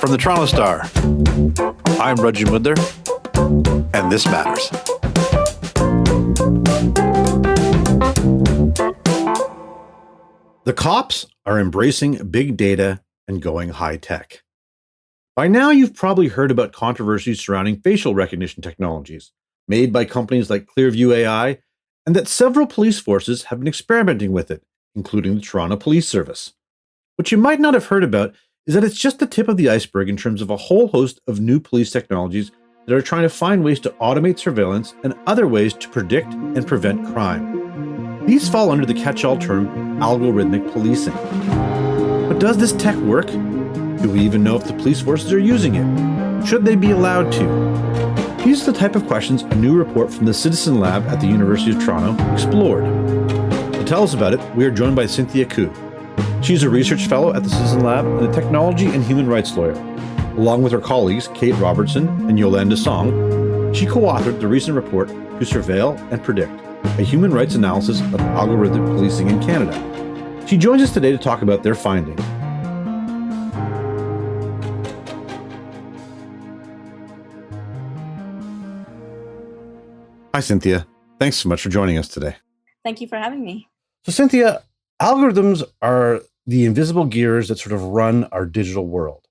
From the Toronto Star, I'm Rudgy Mudler, and this matters. The cops are embracing big data and going high tech. By now, you've probably heard about controversies surrounding facial recognition technologies made by companies like Clearview AI, and that several police forces have been experimenting with it, including the Toronto Police Service. What you might not have heard about is that it's just the tip of the iceberg in terms of a whole host of new police technologies that are trying to find ways to automate surveillance and other ways to predict and prevent crime. These fall under the catch-all term algorithmic policing. But does this tech work? Do we even know if the police forces are using it? Should they be allowed to? These are the type of questions a new report from the Citizen Lab at the University of Toronto explored. To tell us about it, we are joined by Cynthia Koo. She's a research fellow at the Citizen Lab and a technology and human rights lawyer. Along with her colleagues, Kate Robertson and Yolanda Song, she co-authored the recent report To Surveil and Predict, a human rights analysis of algorithmic policing in Canada. She joins us today to talk about their findings. Hi, Cynthia. Thanks so much for joining us today. Thank you for having me. So, Cynthia, algorithms are the invisible gears that sort of run our digital world.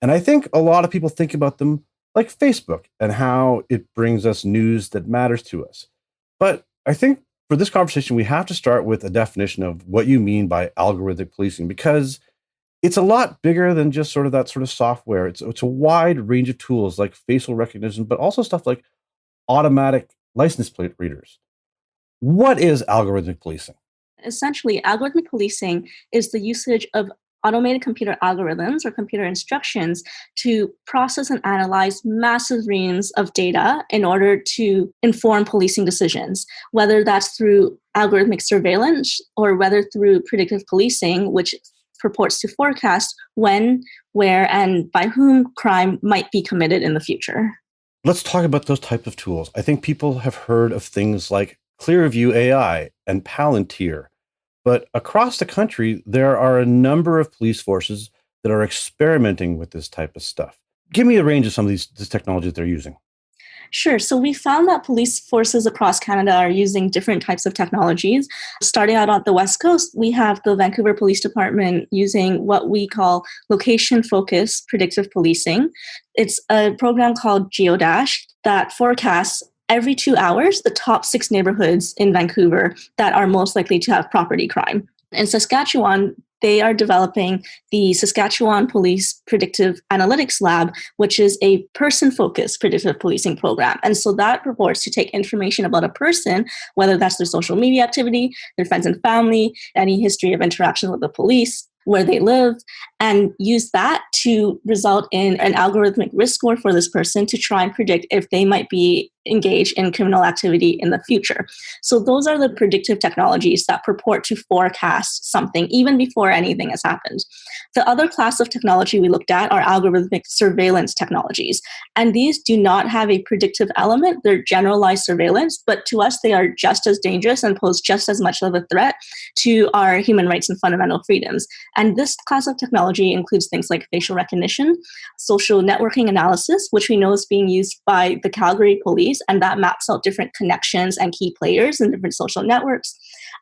And I think a lot of people think about them like Facebook and how it brings us news that matters to us. But I think for this conversation, we have to start with a definition of what you mean by algorithmic policing, because it's a lot bigger than just sort of that sort of software. It's a wide range of tools like facial recognition, but also stuff like automatic license plate readers. What is algorithmic policing? Essentially, algorithmic policing is the usage of automated computer algorithms or computer instructions to process and analyze massive reams of data in order to inform policing decisions, whether that's through algorithmic surveillance or whether through predictive policing, which purports to forecast when, where, and by whom crime might be committed in the future. Let's talk about those type of tools. I think people have heard of things like Clearview AI and Palantir. But across the country, there are a number of police forces that are experimenting with this type of stuff. Give me a range of some of these technologies they're using. Sure. So we found that police forces across Canada are using different types of technologies. Starting out on the West Coast, we have the Vancouver Police Department using what we call location-focused predictive policing. It's a program called Geodash that forecasts every 2 hours the top 6 neighborhoods in Vancouver that are most likely to have property crime. In Saskatchewan, they are developing the Saskatchewan Police Predictive Analytics Lab, which is a person-focused predictive policing program. And so that purports to take information about a person, whether that's their social media activity, their friends and family, any history of interaction with the police, where they live, and use that to result in an algorithmic risk score for this person to try and predict if they might be engaged in criminal activity in the future. So those are the predictive technologies that purport to forecast something even before anything has happened. The other class of technology we looked at are algorithmic surveillance technologies. And these do not have a predictive element. They're generalized surveillance, but to us, they are just as dangerous and pose just as much of a threat to our human rights and fundamental freedoms. And this class of technology includes things like facial recognition, social networking analysis, which we know is being used by the Calgary Police, and that maps out different connections and key players in different social networks.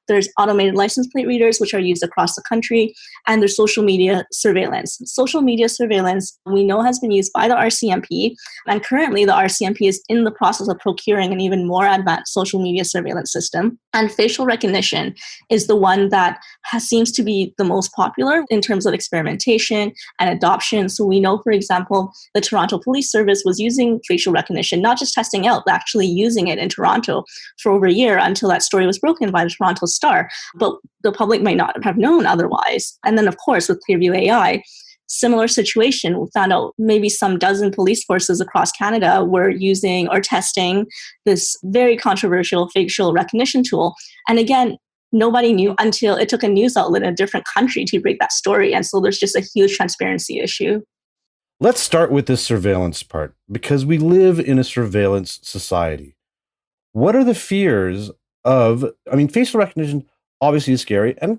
There's automated license plate readers, which are used across the country, and there's social media surveillance. Social media surveillance, we know, has been used by the RCMP, and currently the RCMP is in the process of procuring an even more advanced social media surveillance system. And facial recognition is the one that seems to be the most popular in terms of experimentation and adoption. So we know, for example, the Toronto Police Service was using facial recognition, not just testing out, but actually using it in Toronto for over a year until that story was broken by the Toronto Star. But the public might not have known otherwise. And then, of course, with Clearview AI, similar situation. We found out maybe some dozen police forces across Canada were using or testing this very controversial facial recognition tool. And again, nobody knew until it took a news outlet in a different country to break that story. And so there's just a huge transparency issue. Let's start with this surveillance part, because we live in a surveillance society. What are the fears of, facial recognition obviously is scary. And,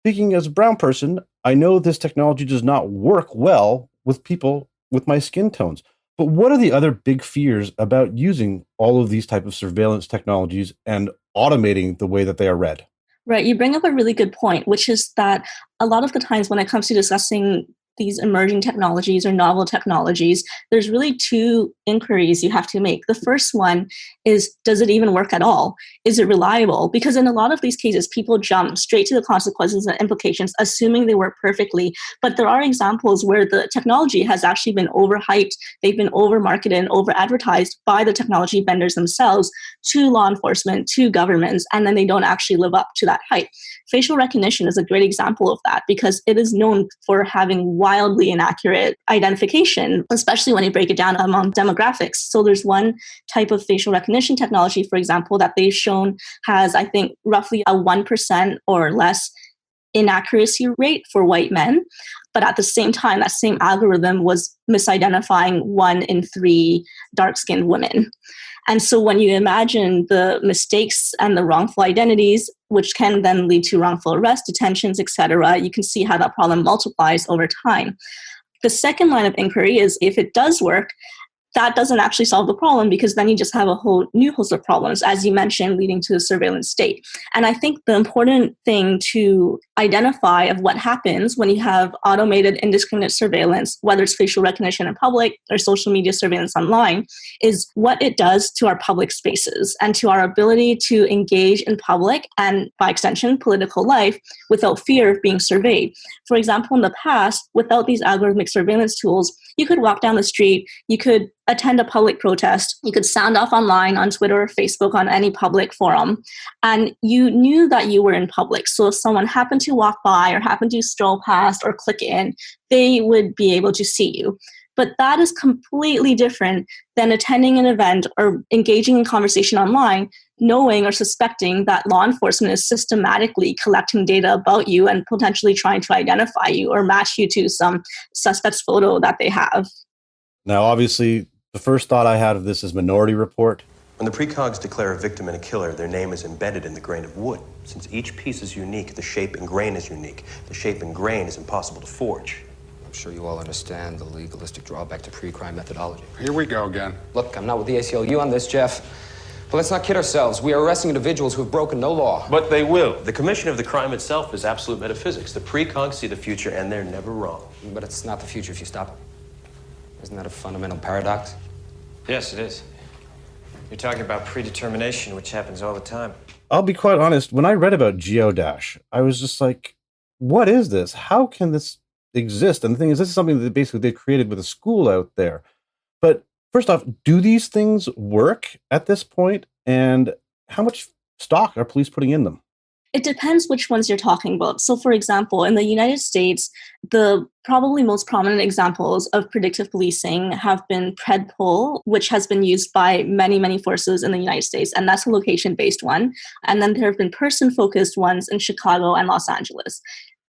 speaking as a brown person, I know this technology does not work well with people with my skin tones. But what are the other big fears about using all of these type of surveillance technologies and automating the way that they are read? Right. You bring up a really good point, which is that a lot of the times when it comes to discussing these emerging technologies or novel technologies, there's really two inquiries you have to make. The first one is, does it even work at all? Is it reliable? Because in a lot of these cases, people jump straight to the consequences and implications, assuming they work perfectly. But there are examples where the technology has actually been overhyped, they've been over-marketed and over-advertised by the technology vendors themselves to law enforcement, to governments, and then they don't actually live up to that hype. Facial recognition is a great example of that because it is known for having wildly inaccurate identification, especially when you break it down among demographics. So there's one type of facial recognition technology, for example, that they've shown has, I think, roughly a 1% or less inaccuracy rate for white men. But at the same time, that same algorithm was misidentifying 1 in 3 dark-skinned women. And so when you imagine the mistakes and the wrongful identities, which can then lead to wrongful arrest, detentions, etc., you can see how that problem multiplies over time. The second line of inquiry is if it does work, that doesn't actually solve the problem because then you just have a whole new host of problems, as you mentioned, leading to a surveillance state. And I think the important thing to identify of what happens when you have automated indiscriminate surveillance, whether it's facial recognition in public or social media surveillance online, is what it does to our public spaces and to our ability to engage in public and, by extension, political life without fear of being surveyed. For example, in the past, without these algorithmic surveillance tools, you could walk down the street, you could attend a public protest, you could sound off online on Twitter or Facebook on any public forum, and you knew that you were in public. So if someone happened to walk by or happened to stroll past or click in, they would be able to see you. But that is completely different than attending an event or engaging in conversation online, knowing or suspecting that law enforcement is systematically collecting data about you and potentially trying to identify you or match you to some suspect's photo that they have. Now, obviously, the first thought I had of this is Minority Report. When the precogs declare a victim and a killer, their name is embedded in the grain of wood. Since each piece is unique, the shape and grain is unique. The shape and grain is impossible to forge. I'm sure you all understand the legalistic drawback to pre-crime methodology. Here we go again. Look, I'm not with the ACLU on this, Jeff. But let's not kid ourselves. We are arresting individuals who have broken no law. But they will. The commission of the crime itself is absolute metaphysics. The precogs see the future, and they're never wrong. But it's not the future if you stop it. Isn't that a fundamental paradox? Yes, it is. You're talking about predetermination, which happens all the time. I'll be quite honest, when I read about Geodash, I was just like, what is this? How can this exist? And the thing is, this is something that basically they created with a school out there. But first off, do these things work at this point? And how much stock are police putting in them? It depends which ones you're talking about. So, for example, in the United States, the probably most prominent examples of predictive policing have been Predpol, which has been used by many, many forces in the United States, and that's a location-based one. And then there have been person-focused ones in Chicago and Los Angeles.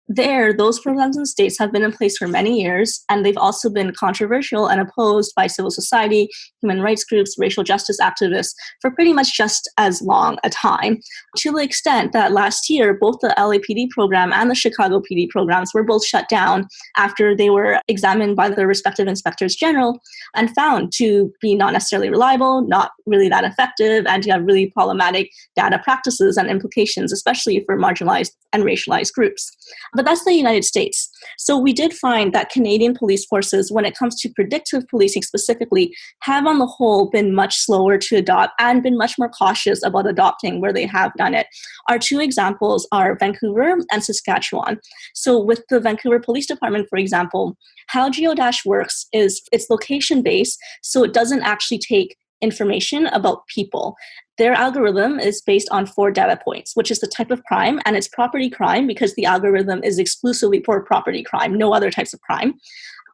Those programs in states have been in place for many years, and they've also been controversial and opposed by civil society, human rights groups, racial justice activists for pretty much just as long a time, to the extent that last year, both the LAPD program and the Chicago PD programs were both shut down after they were examined by their respective inspectors general and found to be not necessarily reliable, not really that effective, and to have really problematic data practices and implications, especially for marginalized and racialized groups. But that's the United States. So we did find that Canadian police forces, when it comes to predictive policing specifically, have on the whole been much slower to adopt and been much more cautious about adopting where they have done it. Our two examples are Vancouver and Saskatchewan. So with the Vancouver Police Department, for example, how Geodash works is it's location-based, so it doesn't actually take information about people. Their algorithm is based on 4 data points, which is the type of crime, and it's property crime because the algorithm is exclusively for property crime, no other types of crime.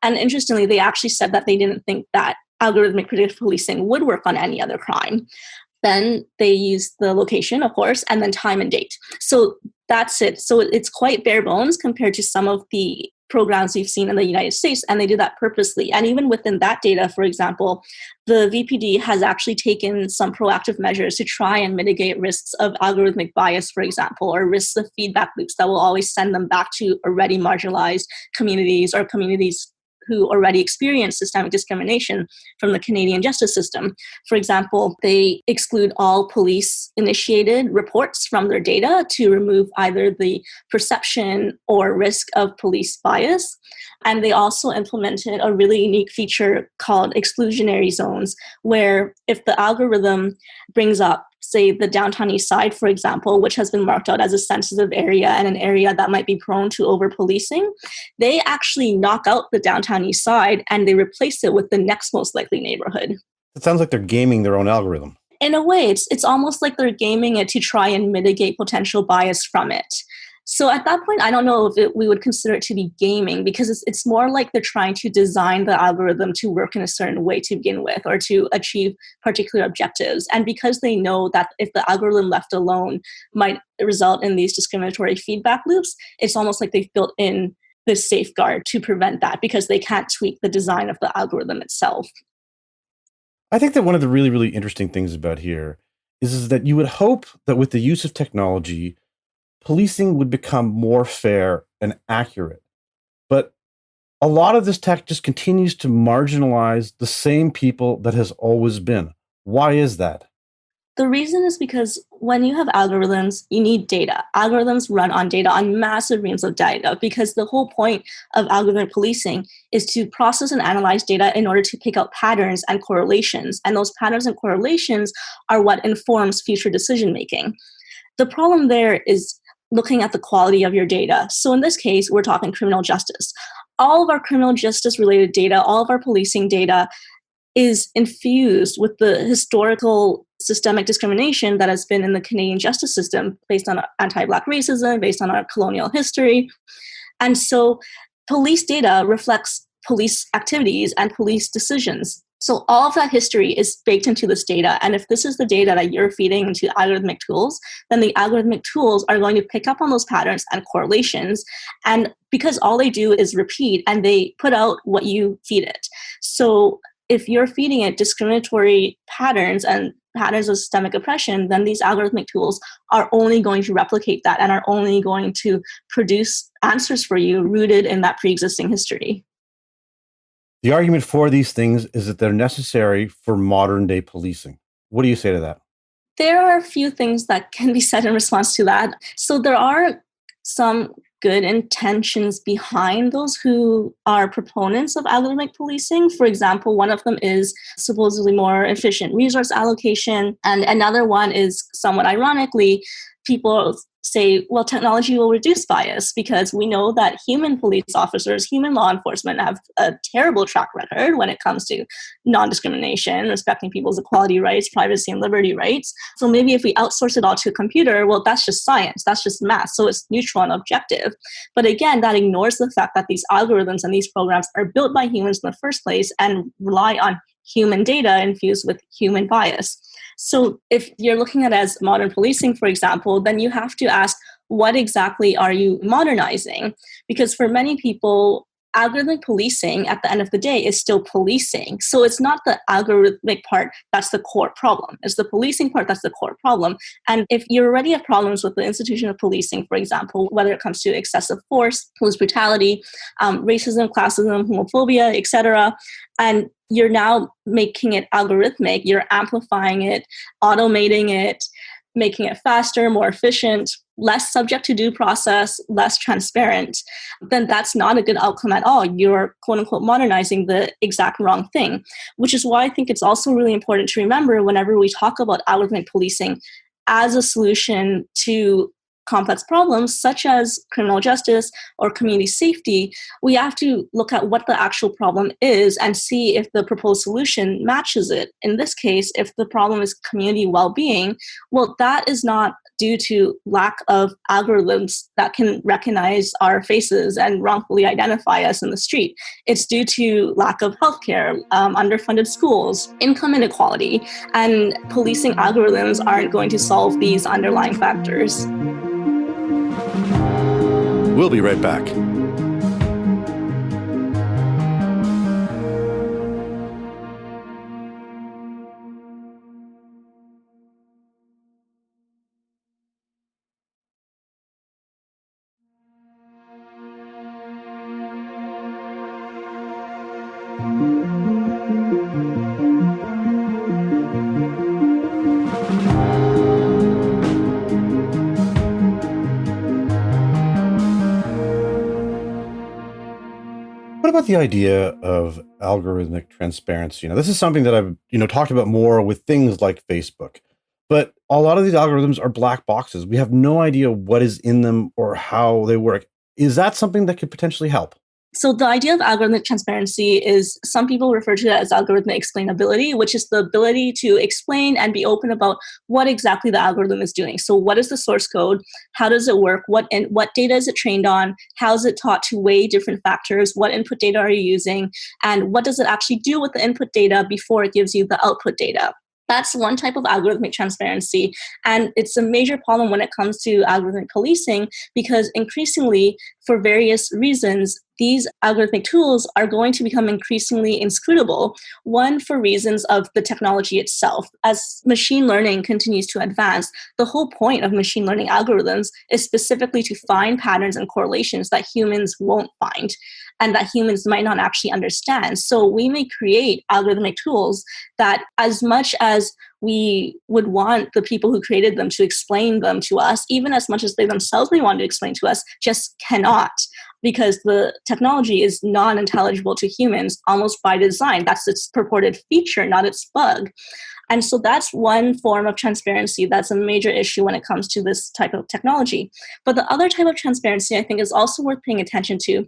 And interestingly, they actually said that they didn't think that algorithmic predictive policing would work on any other crime. Then they use the location, of course, and then time and date. So that's it. So it's quite bare bones compared to some of the programs we've seen in the United States, and they do that purposely. And even within that data, for example, the VPD has actually taken some proactive measures to try and mitigate risks of algorithmic bias, for example, or risks of feedback loops that will always send them back to already marginalized communities or communities who already experience systemic discrimination from the Canadian justice system. For example, they exclude all police-initiated reports from their data to remove either the perception or risk of police bias. And they also implemented a really unique feature called exclusionary zones, where if the algorithm brings up, say, the downtown east side, for example, which has been marked out as a sensitive area and an area that might be prone to over-policing, they actually knock out the downtown east side and they replace it with the next most likely neighborhood. It sounds like they're gaming their own algorithm. In a way, it's almost like they're gaming it to try and mitigate potential bias from it. So at that point, I don't know if we would consider it to be gaming, because it's more like they're trying to design the algorithm to work in a certain way to begin with, or to achieve particular objectives. And because they know that if the algorithm left alone might result in these discriminatory feedback loops, it's almost like they've built in this safeguard to prevent that, because they can't tweak the design of the algorithm itself. I think that one of the really, really interesting things about here is that you would hope that with the use of technology, policing would become more fair and accurate. But a lot of this tech just continues to marginalize the same people that has always been. Why is that? The reason is because when you have algorithms, you need data. Algorithms run on data, on massive reams of data, because the whole point of algorithmic policing is to process and analyze data in order to pick out patterns and correlations. And those patterns and correlations are what informs future decision making. The problem there is looking at the quality of your data. So in this case, we're talking criminal justice. All of our criminal justice related data, all of our policing data is infused with the historical systemic discrimination that has been in the Canadian justice system based on anti-Black racism, based on our colonial history. And so police data reflects police activities and police decisions. So all of that history is baked into this data. And if this is the data that you're feeding into algorithmic tools, then the algorithmic tools are going to pick up on those patterns and correlations. And because all they do is repeat, and they put out what you feed it. So if you're feeding it discriminatory patterns and patterns of systemic oppression, then these algorithmic tools are only going to replicate that and are only going to produce answers for you rooted in that pre-existing history. The argument for these things is that they're necessary for modern day policing. What do you say to that? There are a few things that can be said in response to that. So there are some good intentions behind those who are proponents of algorithmic policing. For example, one of them is supposedly more efficient resource allocation. And another one is, somewhat ironically, people say, well, technology will reduce bias, because we know that human police officers, human law enforcement have a terrible track record when it comes to non-discrimination, respecting people's equality rights, privacy and liberty rights. So maybe if we outsource it all to a computer, well, that's just science, that's just math, so it's neutral and objective. But again, that ignores the fact that these algorithms and these programs are built by humans in the first place and rely on human data infused with human bias. So if you're looking at it as modern policing, for example, then you have to ask, what exactly are you modernizing? Because for many people, algorithmic policing at the end of the day is still policing. So it's not the algorithmic part that's the core problem. It's the policing part that's the core problem. And if you already have problems with the institution of policing, for example, whether it comes to excessive force, police brutality, racism, classism, homophobia, etc., and you're now making it algorithmic, you're amplifying it, automating it, making it faster, more efficient, less subject to due process, less transparent, then that's not a good outcome at all. You're, quote unquote, modernizing the exact wrong thing, which is why I think it's also really important to remember whenever we talk about algorithmic policing as a solution to complex problems such as criminal justice or community safety, we have to look at what the actual problem is and see if the proposed solution matches it. In this case, if the problem is community well-being, well, that is not due to lack of algorithms that can recognize our faces and wrongfully identify us in the street. It's due to lack of healthcare, underfunded schools, income inequality, and policing algorithms aren't going to solve these underlying factors. We'll be right back. What about the idea of algorithmic transparency? This is something that I've, talked about more with things like Facebook. But a lot of these algorithms are black boxes. We have no idea what is in them or how they work. Is that something that could potentially help? So the idea of algorithmic transparency is, some people refer to it as algorithmic explainability, which is the ability to explain and be open about what exactly the algorithm is doing. So what is the source code? How does it work? What data is it trained on? How is it taught to weigh different factors? What input data are you using? And what does it actually do with the input data before it gives you the output data? That's one type of algorithmic transparency. And it's a major problem when it comes to algorithmic policing, because increasingly, for various reasons, these algorithmic tools are going to become increasingly inscrutable. One, for reasons of the technology itself. As machine learning continues to advance, the whole point of machine learning algorithms is specifically to find patterns and correlations that humans won't find and that humans might not actually understand. So we may create algorithmic tools that, as much as we would want the people who created them to explain them to us, even as much as they themselves may want to explain to us, just cannot, because the technology is non-intelligible to humans almost by design. That's its purported feature, not its bug. And so that's one form of transparency that's a major issue when it comes to this type of technology. But the other type of transparency I think is also worth paying attention to,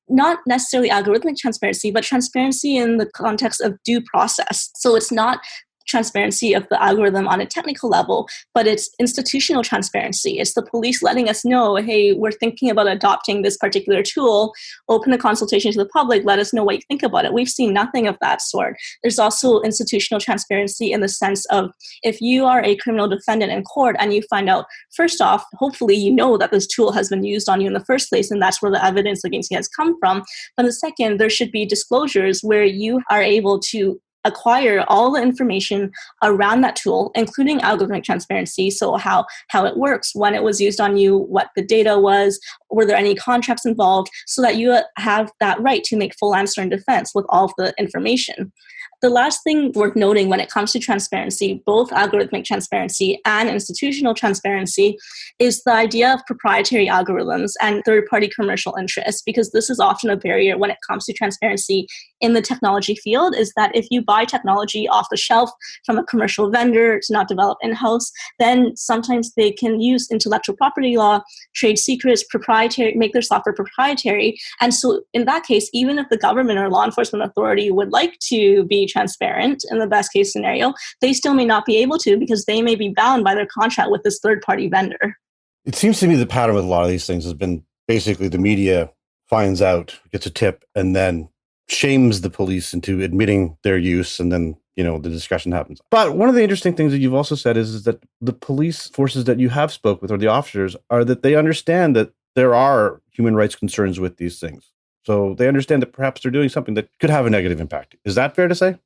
not necessarily algorithmic transparency, but transparency in the context of due process. So it's not transparency of the algorithm on a technical level, but it's institutional transparency. It's the police letting us know, hey, we're thinking about adopting this particular tool, open a consultation to the public, let us know what you think about it. We've seen nothing of that sort. There's also institutional transparency in the sense of, if you are a criminal defendant in court and you find out, first off, hopefully you know that this tool has been used on you in the first place, and that's where the evidence against you has come from. But the second, there should be disclosures where you are able to acquire all the information around that tool, including algorithmic transparency. So how it works, when it was used on you, what the data was, were there any contracts involved, so that you have that right to make full answer in defense with all of the information. The last thing worth noting when it comes to transparency, both algorithmic transparency and institutional transparency, is the idea of proprietary algorithms and third-party commercial interests, because this is often a barrier when it comes to transparency in the technology field, is that if you buy technology off the shelf from a commercial vendor to not develop in-house, then sometimes they can use intellectual property law, trade secrets, proprietary, make their software proprietary. And so in that case, even if the government or law enforcement authority would like to be transparent in the best case scenario, they still may not be able to, because they may be bound by their contract with this third-party vendor. It seems to me the pattern with a lot of these things has been basically the media finds out, gets a tip, and then shames the police into admitting their use, and then the discussion happens. But one of the interesting things that you've also said is that the police forces that you have spoke with, or the officers, are that they understand that there are human rights concerns with these things. So they understand that perhaps they're doing something that could have a negative impact. Is that fair to say?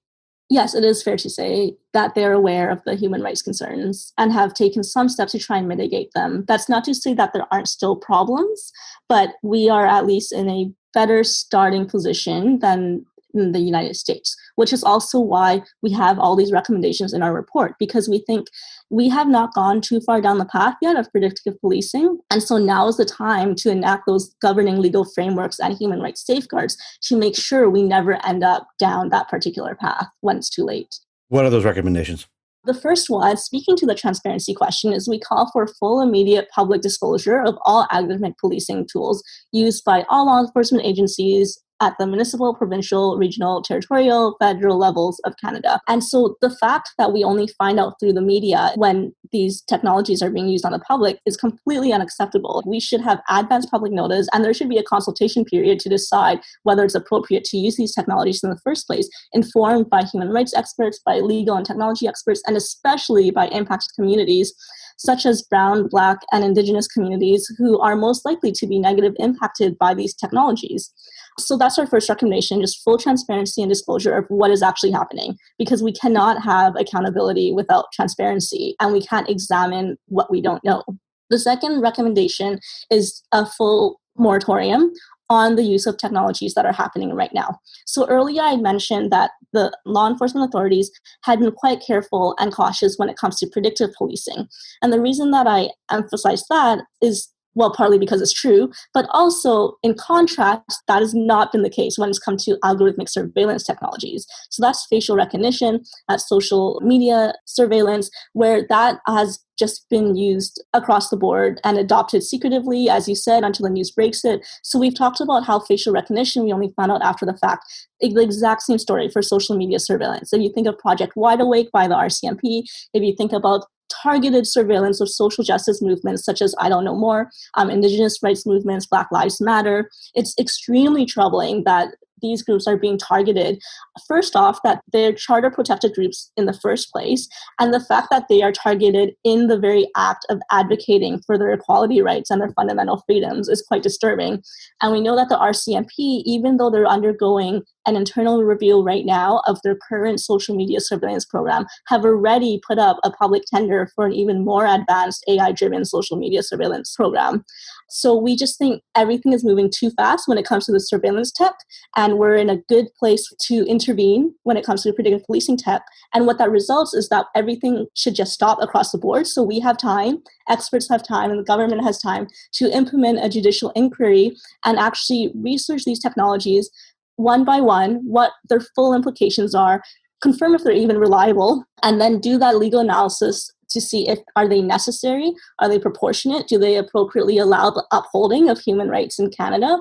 Yes, it is fair to say that they're aware of the human rights concerns and have taken some steps to try and mitigate them. That's not to say that there aren't still problems, but we are at least in a better starting position than in the United States, which is also why we have all these recommendations in our report, because we think we have not gone too far down the path yet of predictive policing. And so now is the time to enact those governing legal frameworks and human rights safeguards to make sure we never end up down that particular path when it's too late. What are those recommendations? The first one, speaking to the transparency question, is we call for full immediate public disclosure of all algorithmic policing tools used by all law enforcement agencies at the municipal, provincial, regional, territorial, federal levels of Canada. And so the fact that we only find out through the media when these technologies are being used on the public is completely unacceptable. We should have advanced public notice, and there should be a consultation period to decide whether it's appropriate to use these technologies in the first place, informed by human rights experts, by legal and technology experts, and especially by impacted communities such as Brown, Black, and Indigenous communities who are most likely to be negatively impacted by these technologies. So that's our first recommendation, just full transparency and disclosure of what is actually happening, because we cannot have accountability without transparency, and we can't examine what we don't know. The second recommendation is a full moratorium on the use of technologies that are happening right now. So earlier I mentioned that the law enforcement authorities had been quite careful and cautious when it comes to predictive policing. And the reason that I emphasize that is, well, partly because it's true, but also in contrast, that has not been the case when it's come to algorithmic surveillance technologies. So that's facial recognition, that's social media surveillance, where that has just been used across the board and adopted secretively, as you said, until the news breaks it. So we've talked about how facial recognition, we only found out after the fact. The exact same story for social media surveillance. If you think of Project Wide Awake by the RCMP, if you think about targeted surveillance of social justice movements such as I Don't Know More, Indigenous rights movements, Black Lives Matter, it's extremely troubling that these groups are being targeted. First off, that they're charter protected groups in the first place, and the fact that they are targeted in the very act of advocating for their equality rights and their fundamental freedoms is quite disturbing. And we know that the RCMP, even though they're undergoing an internal review right now of their current social media surveillance program, have already put up a public tender for an even more advanced AI-driven social media surveillance program. So we just think everything is moving too fast when it comes to the surveillance tech, and we're in a good place to intervene when it comes to predictive policing tech. And what that results is that everything should just stop across the board. So we have time, experts have time, and the government has time to implement a judicial inquiry and actually research these technologies one by one, what their full implications are, confirm if they're even reliable, and then do that legal analysis to see if are they necessary, are they proportionate, do they appropriately allow the upholding of human rights in Canada,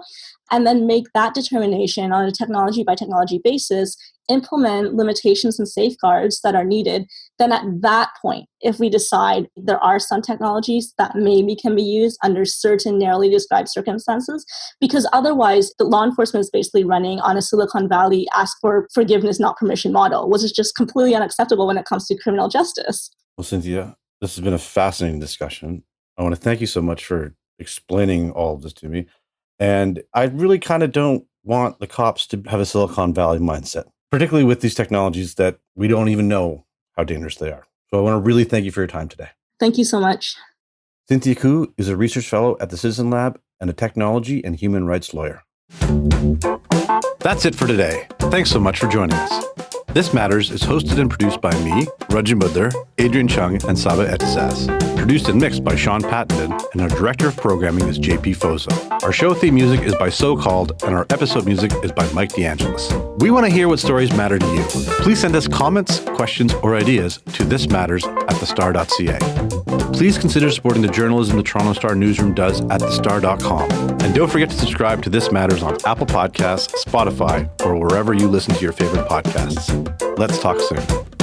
and then make that determination on a technology by technology basis, implement limitations and safeguards that are needed. Then at that point, if we decide there are some technologies that maybe can be used under certain narrowly described circumstances, because otherwise the law enforcement is basically running on a Silicon Valley ask for forgiveness, not permission model, which is just completely unacceptable when it comes to criminal justice. Well, Cynthia, this has been a fascinating discussion. I want to thank you so much for explaining all of this to me. And I really kind of don't want the cops to have a Silicon Valley mindset, particularly with these technologies that we don't even know how dangerous they are. So I want to really thank you for your time today. Thank you so much. Cynthia Koo is a research fellow at the Citizen Lab and a technology and human rights lawyer. That's it for today. Thanks so much for joining us. This Matters is hosted and produced by me, Rajan Budler, Adrian Chung, and Saba Etisaz. Produced and mixed by Sean Pattenden, and our director of programming is JP Fozo. Our show theme music is by So Called, and our episode music is by Mike DeAngelis. We want to hear what stories matter to you. Please send us comments, questions, or ideas to thismatters@thestar.ca. Please consider supporting the journalism the Toronto Star newsroom does at thestar.com. And don't forget to subscribe to This Matters on Apple Podcasts, Spotify, or wherever you listen to your favorite podcasts. Let's talk soon.